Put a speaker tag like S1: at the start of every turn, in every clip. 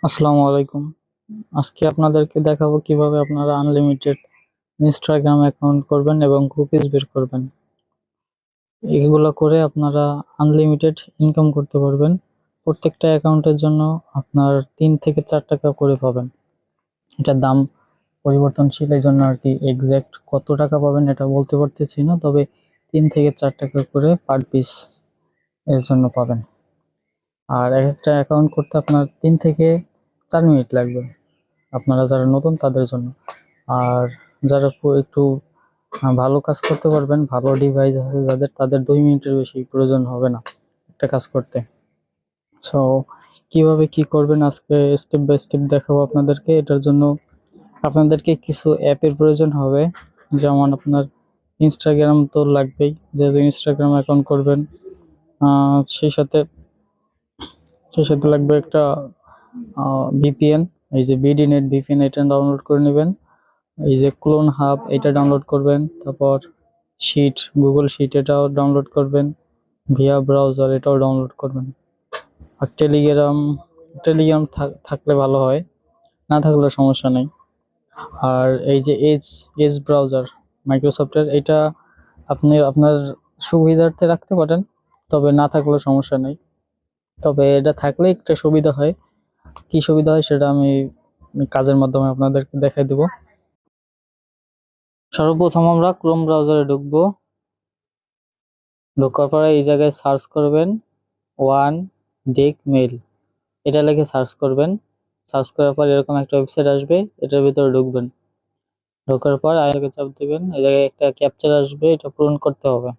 S1: আসসালামু আলাইকুম। আজকে আপনাদেরকে দেখাবো কিভাবে আপনারা আনলিমিটেড ইনস্টাগ্রাম অ্যাকাউন্ট করবেন এবং কুকিজ বের করবেন। এগুলো করে আপনারা আনলিমিটেড ইনকাম করতে পারবেন। প্রত্যেকটা অ্যাকাউন্টের জন্য আপনার 3 থেকে 4 টাকা করে পাবেন। এটার দাম পরিবর্তনশীল, এই জন্য আর কি এক্সাক্ট কত টাকা পাবেন এটা বলতে পারতেছি না, তবে 3 থেকে 4 টাকা করে পার পিস এর জন্য পাবেন। আর এক একটা অ্যাকাউন্ট করতে আপনার 3 থেকে 4 মিনিট লাগবে, আপনারা যারা নতুন তাদের জন্য। আর যারা একটু ভালো কাজ করতে পারবেন, ভালো ডিভাইস আছে যাদের, তাদের 2 মিনিটের বেশি প্রয়োজন হবে না একটা কাজ করতে। সো কিভাবে কি করবেন আজকে স্টেপ বাই স্টেপ দেখাবো আপনাদেরকে। এটার জন্য আপনাদেরকে কিছু অ্যাপের প্রয়োজন হবে, যেমন আপনার ইনস্টাগ্রাম তো লাগবেই, যেহেতু ইনস্টাগ্রাম অ্যাকাউন্ট করবেন। সেই সাথে লাগবে একটা ভিপিএন, এই যে বিডি নেট ভিপিএন, এটা ডাউনলোড করে নেবেন। এই যে ক্লোন হাব, এটা ডাউনলোড করবেন। তারপর শিট, গুগল শিট, এটাও ডাউনলোড করবেন। ভিয়া ব্রাউজার, এটাও ডাউনলোড করবেন। আর টেলিগ্রাম থাকলে ভালো হয়, না থাকলে সমস্যা নেই। আর এই যে এজ এজ ব্রাউজার মাইক্রোসফটের, এটা আপনি আপনার সুবিধার্থে রাখতে পারেন, তবে না থাকলেও সমস্যা নেই। তবে এটা থাকলে একটা সুবিধা হয়। কি সুবিধা হয় সেটা আমি কাজের মাধ্যমে আপনাদেরকে দেখাই দেব। সর্বপ্রথম আমরা ক্রোম ব্রাউজারে ঢুকবো। ঢোকার পরে এই জায়গায় সার্চ করবেন ওয়ান ডেক মেইল, এটা লিখে সার্চ করবেন। সার্চ করার পর এরকম একটা ওয়েবসাইট আসবে, এটার ভিতরে ঢুকবেন। ঢোকার পর আগে চাপ দিবেন, এই জায়গায় একটা ক্যাপচার আসবে, এটা পূরণ করতে হবে।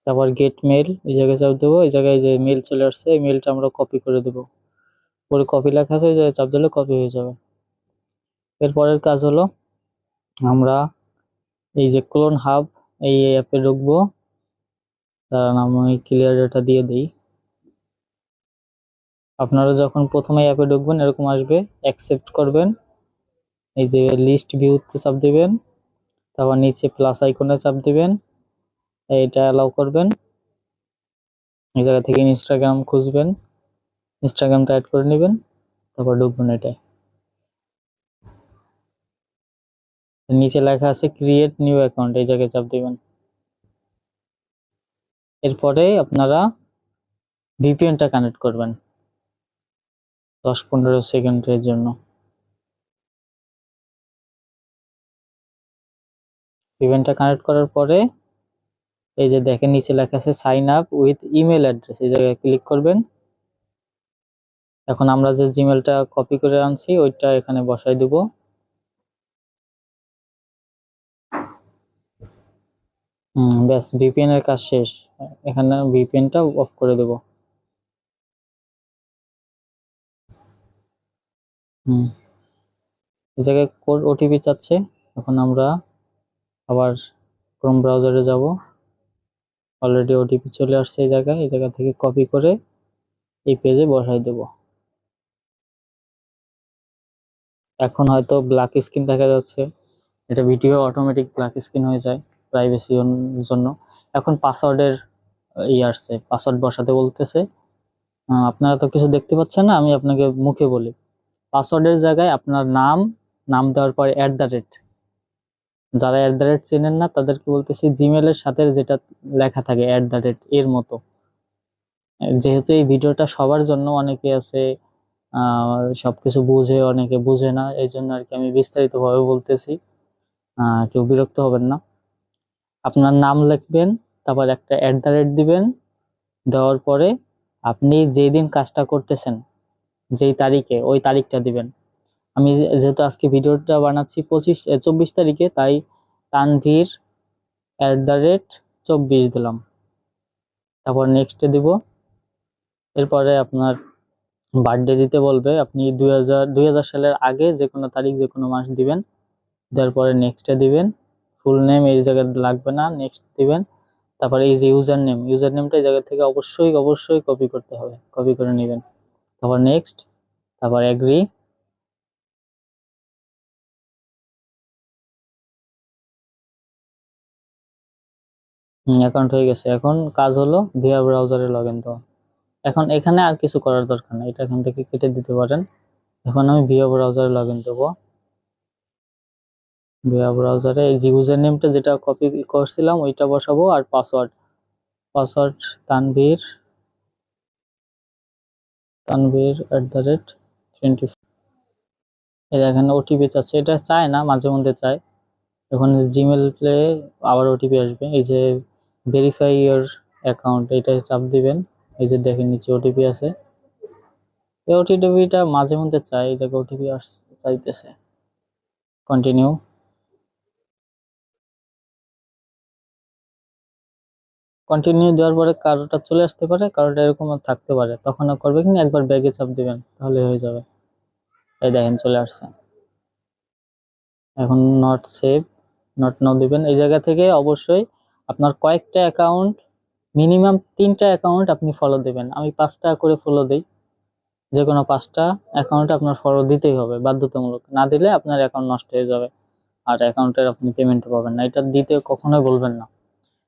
S1: তারপর গেট মেইল, এই জায়গায় চাপ দেবো। এই জায়গায় যে মেইল চলে আসছে, এই মেইলটা আমরা কপি করে দেবো। পরে কপি লেখা আছে, এই জায়গায় চাপ দিলে কপি হয়ে যাবে। এরপরের কাজ হলো আমরা এই যে ক্লোন হাব, এই অ্যাপে ঢুকবো। তার নাম আমি ক্লিয়ার ডেটা দিয়ে দিই। আপনারা যখন প্রথমে অ্যাপে ঢুকবেন এরকম আসবে, অ্যাকসেপ্ট করবেন। এই যে লিস্ট ভিউতে চাপ দিবেন, তারপর নিচে প্লাস আইকনে চাপ দিবেন, এটা অ্যালাউ করবেন। এই জায়গা থেকে ইনস্টাগ্রাম খুঁজবেন, ইনস্টাগ্রামটা অ্যাড করে নেবেন, তারপর ঢুকবেন। এটাই নিচে লেখা আছে ক্রিয়েট নিউ অ্যাকাউন্ট, এই জায়গায় চাপ দিবেন। এরপরে আপনারা ভিপিএনটা কানেক্ট করবেন 10-15 সেকেন্ডের জন্য। ভিপিএনটা কানেক্ট করার পরে এই যে দেখেন নিচে লেখা আছে sign up with email address, এই জায়গায় ক্লিক করবেন। এখন আমরা যে জিমেলটা কপি করে আনছি ওইটা এখানে বসাই দিব। ব্যাস, ভিপিএন এর কাজ শেষ। এখানে ভিপিএনটা অফ করে দেব। এই জায়গায় কোড ওটিপি চাচ্ছে। এখন আমরা আবার ক্রোম ব্রাউজারে যাব। অলরেডি ওটিপি চলে আসছে এই জায়গায়, এই জায়গা থেকে কপি করে এই পেজে বসাই দেব। এখন হয়তো ব্ল্যাক স্ক্রিন দেখা যাচ্ছে, এটা ভিডিও অটোমেটিক ব্ল্যাক স্ক্রিন হয়ে যায় প্রাইভেসির জন্য। এখন পাসওয়ার্ডের আসছে, পাসওয়ার্ড বসাতে বলতেছে। আপনারা তো কিছু দেখতে পাচ্ছেন না, আমি আপনাকে মুখে বলি। পাসওয়ার্ডের জায়গায় আপনার নাম, নাম দেওয়ার পরে @, যারা চেনেন না তাদেরকে বলতেছি জিমেলের সাথে যেটা লেখা থাকে এর মতো। যেহেতু এই ভিডিওটা সবার জন্য, অনেকে আছে সবকিছু বুঝে, অনেকে বুঝে না, এই জন্য আর কি আমি বিস্তারিত ভাবে বলতেছি, কেউ বিরক্ত হবেন না। আপনার নাম লিখবেন, তারপর একটা দিবেন। দেওয়ার পরে আপনি যেই দিন কাজটা করতেছেন, যেই তারিখে, ওই তারিখটা দিবেন। আমি যেহেতু আজকে ভিডিওটা বানাচ্ছি 24 তারিখে, তাই তানভীর @24 দিলাম। তারপর নেক্সটে দিব। এরপরে আপনার বার্থডে দিতে বলবে, আপনি 2000 সালের আগে যে কোনো তারিখ, যে কোনো মাস দিবেন। দেওয়ার পরে নেক্সটে দিবেন। ফুল নেম এই জায়গায় লাগবে না, নেক্সট দিবেন। তারপরে এই যে ইউজার নেমটা এই জায়গা থেকে অবশ্যই অবশ্যই কপি করতে হবে, কপি করে নেবেন। তারপর নেক্সট, তারপর এগ্রি। অ্যাকাউন্ট হয়ে গেছে। এখন কাজ হলো ভিয়া ব্রাউজারে লগ ইন দেওয়া। এখন এখানে আর কিছু করার দরকার নেই, এটা এখান থেকে কেটে দিতে পারেন। এখন আমি ভিও ব্রাউজারে লগ ইন দেবো। ভিও ব্রাউজারে এই যে ইউজার নেমটা যেটা কপি করছিলাম ওইটা বসাবো, আর পাসওয়ার্ড পাসওয়ার্ড তানভীর @20। এই এখানে ওটিপি চাচ্ছে, এটা চায় না, মাঝে মধ্যে চায়। এখন জিমেল প্লে আবার ওটিপি আসবে, এই যে ভেরিফাই ইওর অ্যাকাউন্ট এটা চাপ দিবেন। এই যে দেখেন নিচে ওটিপি আছে, এই ওটিপিটা মাঝে মধ্যে চাই, এই জায়গায় ওটিপি চাইতেছে। কন্টিনিউ। কন্টিনিউ দেওয়ার পরে কারোটা চলে আসতে পারে, কারোটা এরকম থাকতে পারে, তখন করবে কি একবার ব্যাগে চাপ দিবেন, তাহলে হয়ে যাবে। এই দেখেন চলে আসছে। এখন নট সেভ, নট নাও দিবেন। এই জায়গা থেকে অবশ্যই আপনার কয়েকটা অ্যাকাউন্ট, মিনিমাম 3টা অ্যাকাউন্ট আপনি ফলো দিবেন। আমি 5টা করে ফলো দিই, যে কোনো 5টা অ্যাকাউন্ট আপনার ফলো দিতেই হবে বাধ্যতামূলক, না দিলে আপনার অ্যাকাউন্ট নষ্ট হয়ে যাবে আর অ্যাকাউন্টের আপনি পেমেন্ট পাবেন না। এটা দিতে কখনোই বলবেন না।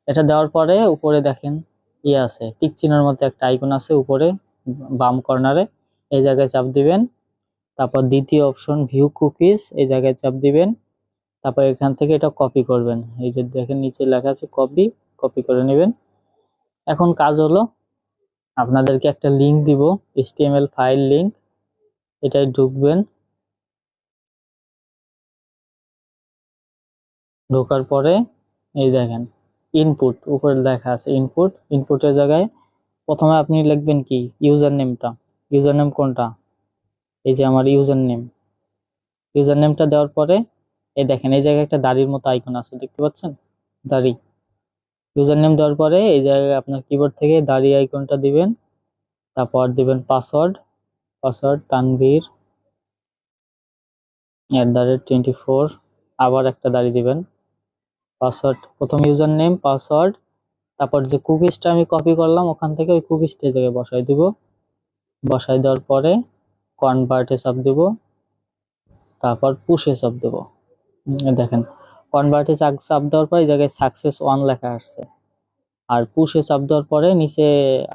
S1: এটা দেওয়ার পরে উপরে দেখেন ইয়ে আছে, টিক চিহ্নের মধ্যে একটা আইকন আছে উপরে বাম কর্নারে, এই জায়গায় চাপ দিবেন। তারপর দ্বিতীয় অপশন ভিউ কুকিজ, এই জায়গায় চাপ দিবেন। তারপর এখান থেকে এটা কপি করবেন, এই যে দেখেন নিচে লেখা আছে কপি, কপি করে নেবেন। এখন কাজ হলো আপনাদেরকে একটা লিংক দিব, HTML ফাইল লিংক, এটাই ঢুকবেন। ঢোকার পরে এই দেখেন ইনপুট, উপরে লেখা আছে ইনপুট। ইনপুটের জায়গায় প্রথমে আপনি লিখবেন কি ইউজার নেমটা, ইউজার নেম কোনটা, এই যে আমার ইউজার নেম। ইউজার নেমটা দেওয়ার পরে এই দেখেন এই জায়গায় একটা দাড়ির মতো আইকন আছে, দেখতে পাচ্ছেন দাড়ি। ইউজার নেম দেওয়ার পরে এই জায়গায় আপনার কিবোর্ড থেকে দাড়ি আইকনটা দিবেন। তারপর দিবেন পাসওয়ার্ড, পাসওয়ার্ড তানভীর @24, আবার একটা দাড়ি দিবেন। পাসওয়ার্ড প্রথম ইউজার নেম পাসওয়ার্ড, তারপর যে কুকিজটা আমি কপি করলাম ওখান থেকে ওই কুকিজটা এই জায়গায় বসাই দিব। বসাই দেওয়ার পরে কনভার্টে চাপ দিব, তারপর পুশে চাপ দেব। দেখেন কনভার্টে চাপ দেওয়ার পর এই জায়গায় সাকসেস 1 লেখা আসছে, আর পুশে চাপ দেওয়ার পরে নিচে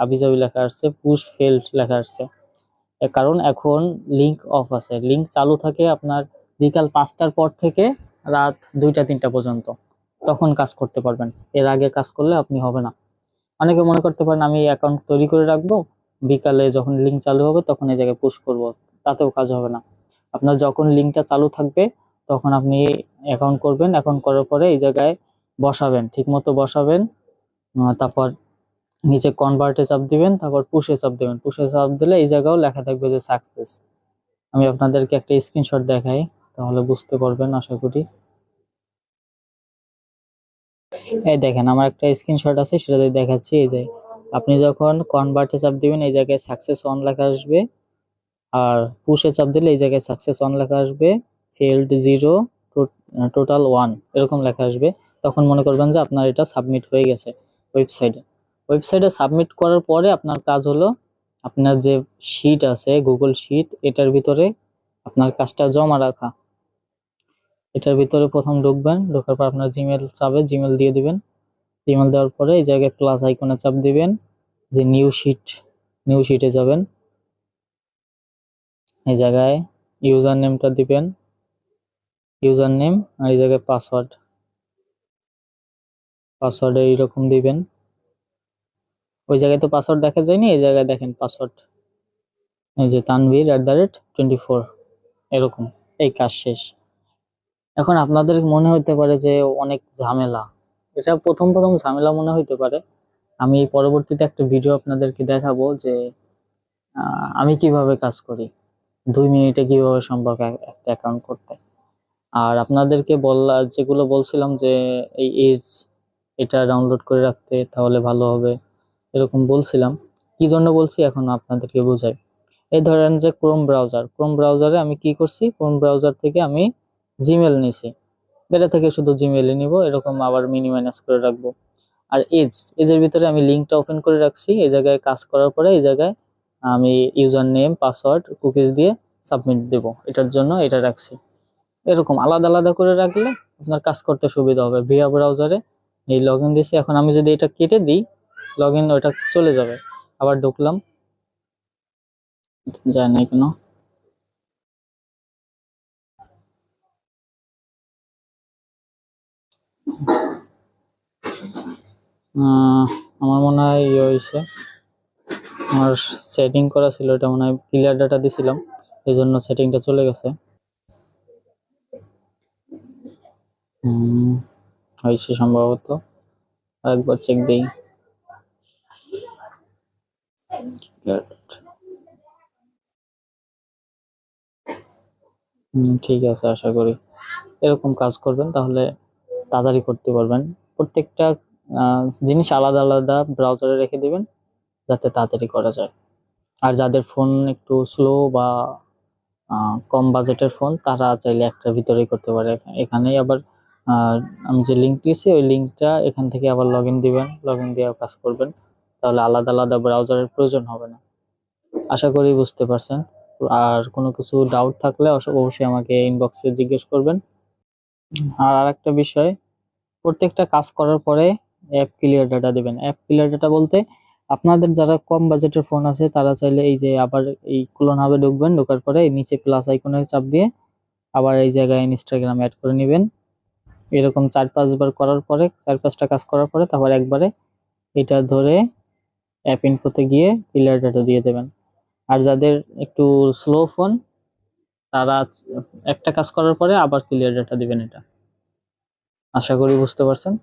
S1: আবিজাবি লেখা আসছে, পুশ ফেলড লেখা আসছে। এর কারণ এখন লিংক অফ আছে, লিংক চালু থাকে আপনার বিকাল 5টার পর থেকে রাত 2টা 3টা পর্যন্ত, তখন কাজ করতে পারবেন। এর আগে কাজ করলে আপনি হবে না। অনেকে মনে করতে পারেন আমি অ্যাকাউন্ট তৈরি করে রাখবো, বিকালে যখন লিংক চালু হবে তখন এই জায়গায় পুশ করব, তাতেও কাজ হবে না। আপনার যখন লিংকটা চালু থাকবে তখন আপনি অ্যাকাউন্ট করবেন, অ্যাকাউন্ট করার পরে এই জায়গায় বসাবেন, ঠিক মতো বসাবেন। তারপর নিচে কনভার্টে চাপ দিবেন, তারপর পুশে চাপ দিবেন। পুশে চাপ দিলে এই জায়গাও লেখা থাকবে যে সাকসেস। আমি আপনাদেরকে একটা স্ক্রিনশট দেখাই, তাহলে বুঝতে পারবেন আশা করি। এই দেখেন আমার একটা স্ক্রিনশট আছে, সেটা দেখাচ্ছি। এই যে আপনি যখন কনভার্টে চাপ দিবেন এই জায়গায় সাকসেস অন লেখা আসবে, আর পুশে চাপ দিলে এই জায়গায় সাকসেস অন লেখা আসবে, ফেলড 0, টোটাল 1 এরকম লেখা আসবে। তখন মনে করবেন যে আপনার এটা সাবমিট হয়ে গেছে ওয়েবসাইটে। ওয়েবসাইটে সাবমিট করার পরে আপনার কাজ হলো আপনার যে শিট আছে গুগল শিট, এটার ভিতরে আপনার কাজটা জমা রাখা। এটার ভিতরে প্রথম ঢুকবেন, ঢোকার পর আপনার জিমেল চাবে, জিমেল দিয়ে দিবেন। জিমেল দেওয়ার পরে এই জায়গায় প্লাস আইকনে চাপ দিবেন, যে নিউ শিট, নিউ শিটে যাবেন। এই জায়গায় ইউজার নেমটা দিবেন, ইউজার নেম, আর এই জায়গায় পাসওয়ার্ড, পাসওয়ার্ড এইরকম দিবেন। ওই জায়গায় তো পাসওয়ার্ড দেখা যায়নি, এই জায়গায় দেখেন পাসওয়ার্ড, এই যে তানভীর @24 এরকম। এই কাজ শেষ। এখন আপনাদের মনে হতে পারে যে অনেক ঝামেলা, এটা প্রথম প্রথম ঝামেলা মনে হতে পারে। আমি পরবর্তীতে একটা ভিডিও আপনাদেরকে দেখাবো যে আমি কিভাবে কাজ করি, 2 মিনিটে কিভাবে সম্ভব একটা অ্যাকাউন্ট করতে। আর আপনাদেরকে যেগুলো বলছিলাম যে এই এজ এটা ডাউনলোড করে রাখতে তাহলে ভালো হবে, এরকম বলছিলাম। কি জন্য বলছি এখন আপনাদেরকে বোঝাই। এই ধরেন যে ক্রোম ব্রাউজারে আমি কি করছি, ক্রোম ব্রাউজার থেকে আমি জিমেল নিছি, এটা থেকে শুধু জিমেলই নিব, এরকম আবার মাইনাস করে রাখবো। আর এজের ভিতরে আমি লিঙ্কটা ওপেন করে রাখছি, এই জায়গায় কাজ করার পরে এই জায়গায় আমি ইউজার নেম পাসওয়ার্ড কুকিজ দিয়ে সাবমিট দেব, এটার জন্য এটা রাখছি। এরকম আলাদা আলাদা করে রাখলে আপনার কাজ করতে সুবিধা হবে। ভিয়া ব্রাউজারে এই লগ ইন দিয়েছি, এখন আমি যদি এটা কেটে দিই লগ ইন ওইটা চলে যাবে। আবার ঢুকলাম, যায় না কেন? আমার মনে হয় ইয়ে হয়েছে, আমার সেটিং করা ছিল, এটা মনে হয় ক্লিয়ার ডাটা দিছিলাম, এই জন্য সেটিংটা চলে গেছে। হয়েছে সম্ভবত, আরেকবার চেক দিই। ঠিক আছে, আশা করি এরকম কাজ করবেন তাহলে তাড়াতাড়ি করতে পারবেন। প্রত্যেকটা জিনিস আলাদা আলাদা ব্রাউজারে রেখে দিবেন যাতে তাড়াতাড়ি করা যায়। আর যাদের ফোন একটু স্লো বা কম বাজেটের ফোন, তারা চাইলে একটার ভিতরেই করতে পারে। এখানেই আবার আমি যে লিঙ্ক দিয়েছি ওই লিঙ্কটা এখান থেকে আবার লগ ইন দিবেন, লগ ইন দিয়ে কাজ করবেন, তাহলে আলাদা আলাদা ব্রাউজারের প্রয়োজন হবে না। আশা করি বুঝতে পারছেন। আর কোনো কিছু ডাউট থাকলে অবশ্যই আমাকে ইনবক্সে জিজ্ঞেস করবেন। আর আরেকটা বিষয়, প্রত্যেকটা কাজ করার পরে অ্যাপ ক্লিয়ার ডাটা দিবেন। অ্যাপ ক্লিয়ার ডাটা বলতে আপনাদের যারা কম বাজেটের ফোন আছে তারা চাইলে এই যে আবার এই ক্লোন হাবে ঢুকবেন, ঢোকার পরে নিচে প্লাস আইকনে চাপ দিয়ে আবার এই জায়গায় ইনস্টাগ্রাম অ্যাড করে নেবেন। এরকম 4-5 বার করার পরে, 4-5টা কাজ করার পরে তারপর একবারে এটা ধরে অ্যাপ ইনফোতে গিয়ে ক্লিয়ার ডাটা দিয়ে দেবেন। আর যাদের একটু স্লো ফোন, তারা একটা কাজ করার পরে আবার ক্লিয়ার ডাটা দিবেন। এটা আশা করি বুঝতে পারছেন।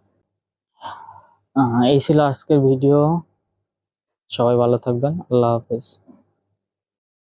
S1: এই ছিল আজকের ভিডিও। সবাই ভালো থাকবেন। আল্লাহ হাফেজ।